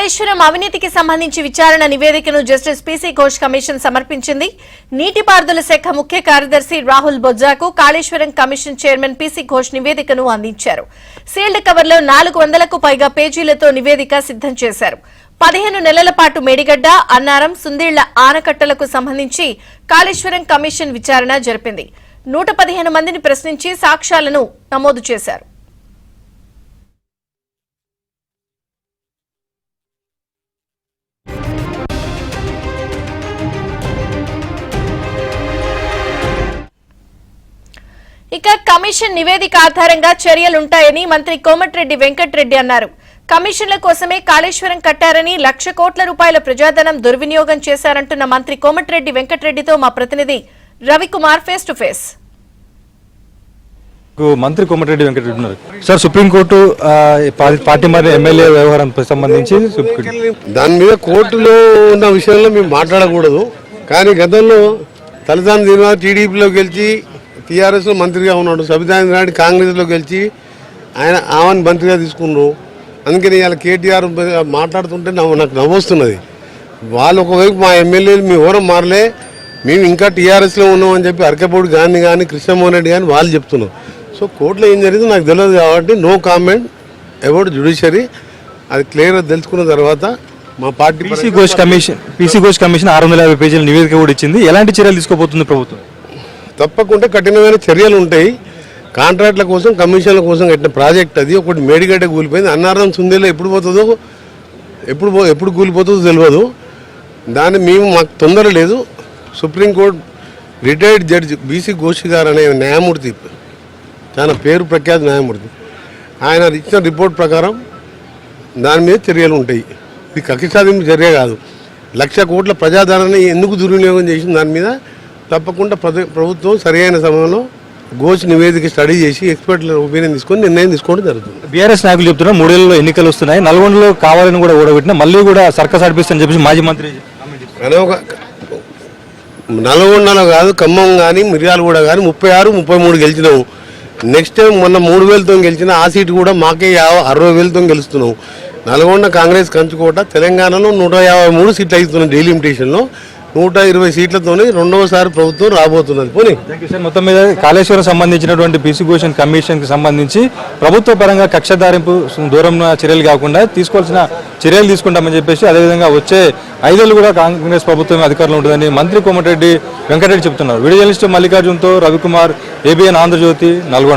కాళేశ్వరం అవినీతికి సంబంధించి విచారణ నివేదికను జస్టిస్ పీసీ ఘోష్ కమిషన్ సమర్పించింది. నీటిపారుదల శాఖ ముఖ్య కార్యదర్శి రాహుల్ బొజ్జాకు Kaleshwaram commission chairman PC Ghosh నివేదికను అందించారు. సీల్డ్ కవర్లో 400కు పైగా పేజీలతో నివేదిక సిద్దం చేశారు. 15 నెలల పాటు మేడిగడ్డ, అన్నారం, సుందీళ్ల ఆనకట్టలకు సంబంధించి కాళేశ్వరం కమిషన్ విచారణ జరిపింది. 115 మందిని ప్రశ్నించి సాక్ష్యాలను నమోదు చేశారు. ఇక కమిషన్ నివేదిక ఆధారంగా చర్యలుంటాయని మంత్రి కోమటిరెడ్డి వెంకటరెడ్డి అన్నారు. కమిషన్ల కోసమే కాళేశ్వరం కట్టారని 1,00,000 కోట్ల రూపాయల ప్రజాధనం దుర్వినియోగం చేశారంటున్న మంత్రి కోమటిరెడ్డి వెంకటరెడ్డితో మా ప్రతినిధి రవికుమార్ ఫేస్ టు ఫేస్. మంత్రి కోమటిరెడ్డి వెంకటరెడ్డి ఉన్నారు. సార్, సుప్రీంకోర్టు పార్టీ మరియు ఎమ్మెల్యే వ్యవహారం సంబంధించి దాని మీద కోర్టులో ఉన్న విషయంలో మేము మాట్లాడకూడదు. కానీ గతంలో తలసాని శ్రీనివాస్ టీడీపీలో గెలిచి టీఆర్ఎస్లో మంత్రిగా ఉన్నాడు. సబితా ఇంద్రారెడ్డి కాంగ్రెస్లో గెలిచి ఆమెను మంత్రిగా తీసుకున్నారు. అందుకని ఇవాళ కేటీఆర్ మాట్లాడుతుంటే నాకు నవ్వొస్తున్నది. వాళ్ళు ఒకవైపు మా ఎమ్మెల్యేలు మీ ఎవరో మారలే, మేము ఇంకా టీఆర్ఎస్లో ఉన్నామని చెప్పి అరకపూడి గాంధీ కానీ కృష్ణమోహన్ రెడ్డి కానీ వాళ్ళు చెప్తున్నారు. సో కోర్టులో ఏం జరిగిందో నాకు తెలియదు కాబట్టి నో కామెంట్ అబౌట్ జ్యుడిషియరీ. అది క్లియర్గా తెలుసుకున్న తర్వాత మా పార్టీ పీసీ ఘోష్ కమిషన్ 650 పేజీల నివేదిక కూడా ఇచ్చింది. ఎలాంటి చర్యలు తీసుకోబోతుంది ప్రభుత్వం? తప్పకుండా కఠినమైన చర్యలు ఉంటాయి. కాంట్రాక్ట్ల కోసం, కమిషన్ల కోసం కట్టిన ప్రాజెక్ట్ అది. ఒకటి మేడిగడ్డ కూలిపోయింది. అన్నారం సుందేలో ఎప్పుడు పోతుందో ఎప్పుడు కూలిపోతుందో తెలియదు. దాన్ని మాకు తొందర లేదు. Supreme court retired judge BC Ghosh గారు అనే న్యాయమూర్తి, చాలా పేరు ప్రఖ్యాత న్యాయమూర్తి, ఆయన ఇచ్చిన రిపోర్ట్ ప్రకారం దాని మీద చర్యలు ఉంటాయి. ఇది కక్ష సాధింపు చర్య కాదు. 1,00,000 కోట్ల ప్రజాధనాన్ని ఎందుకు దుర్వినియోగం చేసిన దాని మీద తప్పకుండా ప్రభుత్వం సరైన సమయంలో ఘోష్ నివేదిక స్టడీ చేసి ఎక్స్పర్ట్ల ఒపీనియన్ తీసుకొని నిర్ణయం తీసుకోవడం జరుగుతుంది. బీఆర్ఎస్ నాయకులు చెప్తున్నారు 3 ఏళ్లలో ఎన్నికలు వస్తున్నాయి, నల్గొండలో కావాలని కూడా ఓడబెట్టినా మళ్ళీ కూడా సర్కస్ అడిపిస్తారని చెప్పేసి మాజీ మంత్రి నల్గొండలో కాదు, ఖమ్మం కానీ మిర్యాలగూడ కానీ 36, 33 గెలిచినాము. నెక్స్ట్ టైం మొన్న 3,000తో గెలిచిన ఆ సీటు కూడా మాకే 60,000తో గెలుస్తున్నాము. నల్గొండ కాంగ్రెస్ కంచుకోట. తెలంగాణలో 153 సీట్లు అవుతున్నాయి. డెలిమిటేషన్లో 120 సీట్లతోనే రెండవసారి ప్రభుత్వం రాబోతున్నది. పోనీ మొత్తం మీద కాళేశ్వరం సంబంధించినటువంటి పీసీ ఘోష్ కమిషన్ కి సంబంధించి ప్రభుత్వ పరంగా కక్షదారింపు దూరం చర్యలు కాకుండా తీసుకోవాల్సిన చర్యలు తీసుకుంటామని చెప్పేసి, అదేవిధంగా వచ్చే 5 ఏళ్ళు కూడా కాంగ్రెస్ ప్రభుత్వం అధికారంలో ఉంటుందని మంత్రి కోమటిరెడ్డి వెంకటరెడ్డి చెబుతున్నారు. వీడియో జర్నలిస్ట్ మల్లికార్జున్తో రవికుమార్, ABN ఆంధ్రజ్యోతి, నల్గొండ.